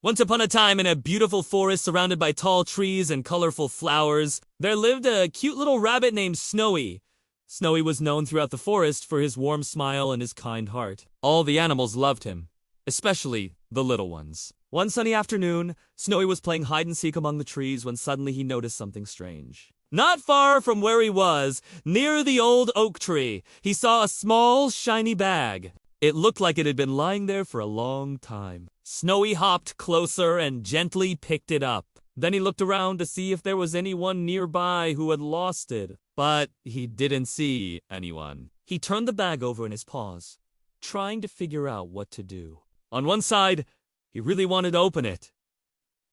Once upon a time, in a beautiful forest surrounded by tall trees and colorful flowers, there lived a cute little rabbit named Snowy. Snowy was known throughout the forest for his warm smile and his kind heart. All the animals loved him, especially the little ones. One sunny afternoon, Snowy was playing hide-and-seek among the trees when suddenly he noticed something strange. Not far from where he was, near the old oak tree, he saw a small, shiny bag. It looked like it had been lying there for a long time. Snowy hopped closer and gently picked it up. Then he looked around to see if there was anyone nearby who had lost it, but he didn't see anyone. He turned the bag over in his paws, trying to figure out what to do. On one side, he really wanted to open it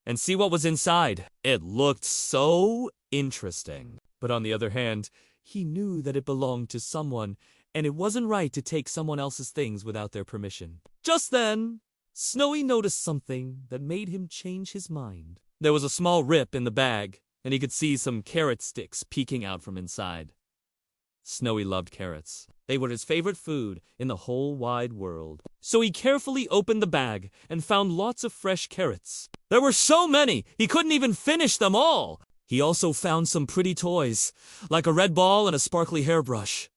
and see what was inside. It looked so interesting. But on the other hand, he knew that it belonged to someone, and it wasn't right to take someone else's things without their permission. Just then, Snowy noticed something that made him change his mind. There was a small rip in the bag, and he could see some carrot sticks peeking out from inside. Snowy loved carrots. They were his favorite food in the whole wide world. So he carefully opened the bag and found lots of fresh carrots. There were so many, he couldn't even finish them all. He also found some pretty toys, like a red ball and a sparkly hairbrush.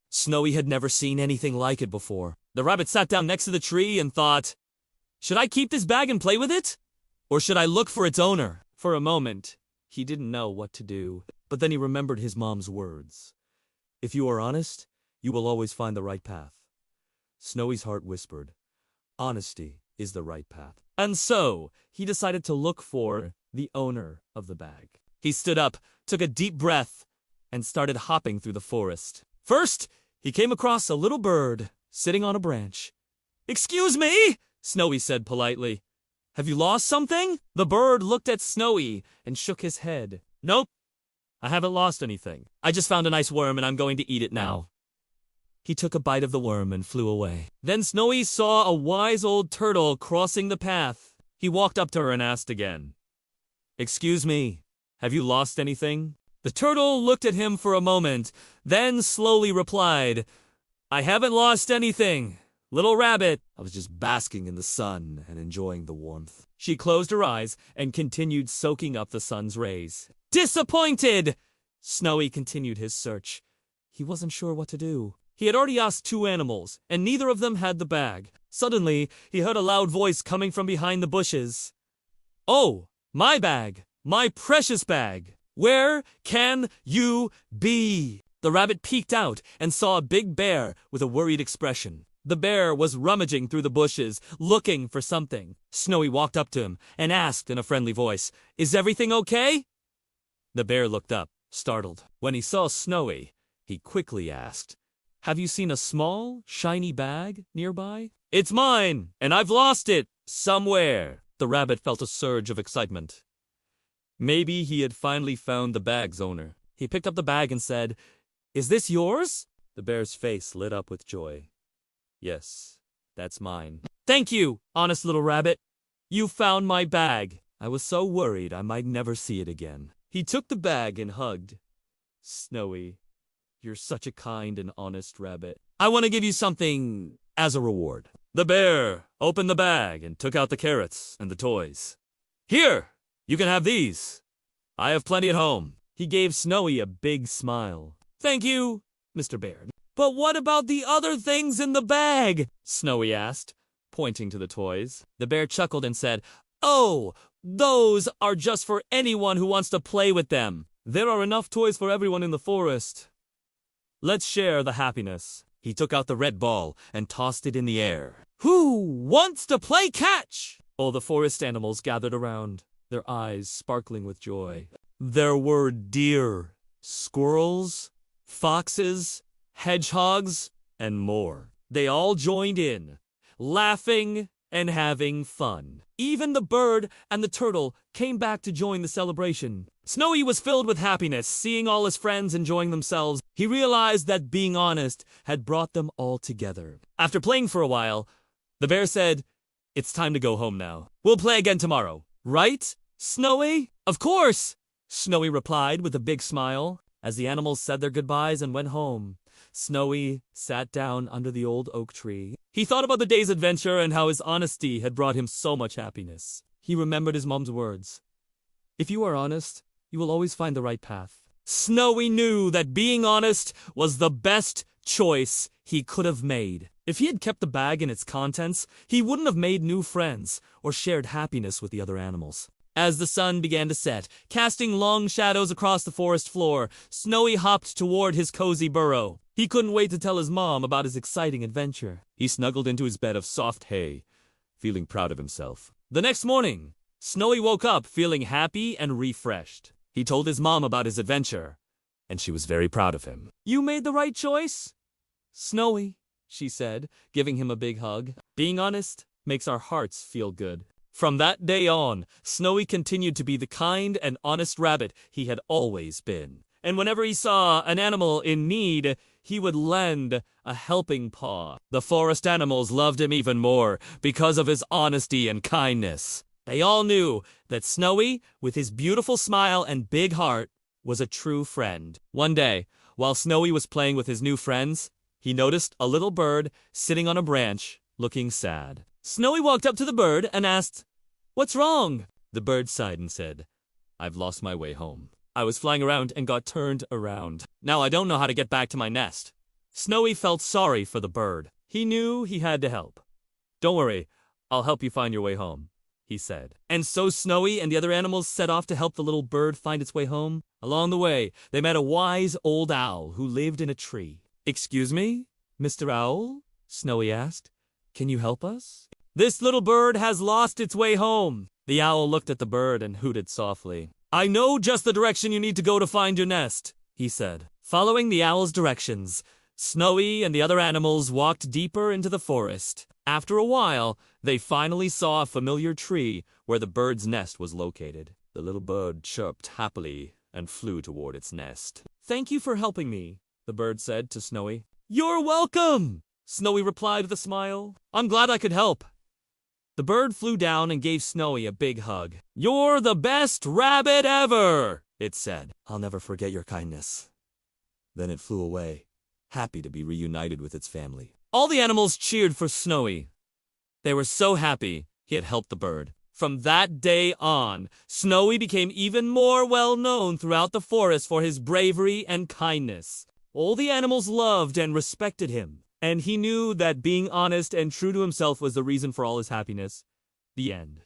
Snowy had never seen anything like it before. The rabbit sat down next to the tree and thought, "Should I keep this bag and play with it? Or should I look for its owner?" For a moment, he didn't know what to do. But then he remembered his mom's words. "If you are honest, you will always find the right path." Snowy's heart whispered, "Honesty is the right path." And so, he decided to look for the owner of the bag. He stood up, took a deep breath, and started hopping through the forest. First, he came across a little bird sitting on a branch. "Excuse me," Snowy said politely. "Have you lost something?" The bird looked at Snowy and shook his head. "Nope, I haven't lost anything. I just found a nice worm and I'm going to eat it now." He took a bite of the worm and flew away. Then Snowy saw a wise old turtle crossing the path. He walked up to her and asked again, "Excuse me, have you lost anything?" The turtle looked at him for a moment, then slowly replied, "I haven't lost anything. Little rabbit, I was just basking in the sun and enjoying the warmth." She closed her eyes and continued soaking up the sun's rays. Disappointed! Snowy continued his search. He wasn't sure what to do. He had already asked 2 animals, and neither of them had the bag. Suddenly, he heard a loud voice coming from behind the bushes. "Oh, my bag! My precious bag! Where can you be?" The rabbit peeked out and saw a big bear with a worried expression. The bear was rummaging through the bushes, looking for something. Snowy walked up to him and asked in a friendly voice, "Is everything okay?" The bear looked up, startled. When he saw Snowy, he quickly asked, "Have you seen a small, shiny bag nearby?" "It's mine, and I've lost it somewhere." The rabbit felt a surge of excitement. Maybe he had finally found the bag's owner. He picked up the bag and said, "Is this yours?" The bear's face lit up with joy. "Yes, that's mine." "Thank you, honest little rabbit. You found my bag. I was so worried I might never see it again." He took the bag and hugged. "Snowy, you're such a kind and honest rabbit. I want to give you something as a reward." The bear opened the bag and took out the carrots and the toys. "Here, you can have these. I have plenty at home." He gave Snowy a big smile. "Thank you, Mr. Bear. But what about the other things in the bag?" Snowy asked, pointing to the toys. The bear chuckled and said, "Oh, those are just for anyone who wants to play with them. There are enough toys for everyone in the forest. Let's share the happiness." He took out the red ball and tossed it in the air. "Who wants to play catch?" All the forest animals gathered around, their eyes sparkling with joy. There were deer, squirrels, foxes, hedgehogs, and more. They all joined in, laughing and having fun. Even the bird and the turtle came back to join the celebration. Snowy was filled with happiness, seeing all his friends enjoying themselves. He realized that being honest had brought them all together. After playing for a while, the bear said, "It's time to go home now. We'll play again tomorrow. Right, Snowy?" "Of course," Snowy replied with a big smile. As the animals said their goodbyes and went home, Snowy sat down under the old oak tree. He thought about the day's adventure and how his honesty had brought him so much happiness. He remembered his mom's words. If you are honest, you will always find the right path. Snowy knew that being honest was the best choice he could have made. If he had kept the bag and its contents, he wouldn't have made new friends or shared happiness with the other animals. As the sun began to set, casting long shadows across the forest floor, Snowy hopped toward his cozy burrow. He couldn't wait to tell his mom about his exciting adventure. He snuggled into his bed of soft hay, feeling proud of himself. The next morning, Snowy woke up feeling happy and refreshed. He told his mom about his adventure, and she was very proud of him. You made the right choice, Snowy, she said, giving him a big hug. Being honest makes our hearts feel good. From that day on, Snowy continued to be the kind and honest rabbit he had always been. And whenever he saw an animal in need, he would lend a helping paw. The forest animals loved him even more because of his honesty and kindness. They all knew that Snowy, with his beautiful smile and big heart, was a true friend. One day, while Snowy was playing with his new friends, he noticed a little bird sitting on a branch, looking sad. Snowy walked up to the bird and asked, "What's wrong?" The bird sighed and said, "I've lost my way home. I was flying around and got turned around. Now I don't know how to get back to my nest." Snowy felt sorry for the bird. He knew he had to help. "Don't worry, I'll help you find your way home," he said. And so Snowy and the other animals set off to help the little bird find its way home. Along the way, they met a wise old owl who lived in a tree. "Excuse me, Mr. Owl?" Snowy asked. "Can you help us?" "This little bird has lost its way home." The owl looked at the bird and hooted softly. "I know just the direction you need to go to find your nest," he said. Following the owl's directions, Snowy and the other animals walked deeper into the forest. After a while, they finally saw a familiar tree where the bird's nest was located. The little bird chirped happily and flew toward its nest. "Thank you for helping me," the bird said to Snowy. "You're welcome," Snowy replied with a smile. "I'm glad I could help." The bird flew down and gave Snowy a big hug. "You're the best rabbit ever," it said. "I'll never forget your kindness." Then it flew away, happy to be reunited with its family. All the animals cheered for Snowy. They were so happy he had helped the bird. From that day on, Snowy became even more well known throughout the forest for his bravery and kindness. All the animals loved and respected him, and he knew that being honest and true to himself was the reason for all his happiness. The end.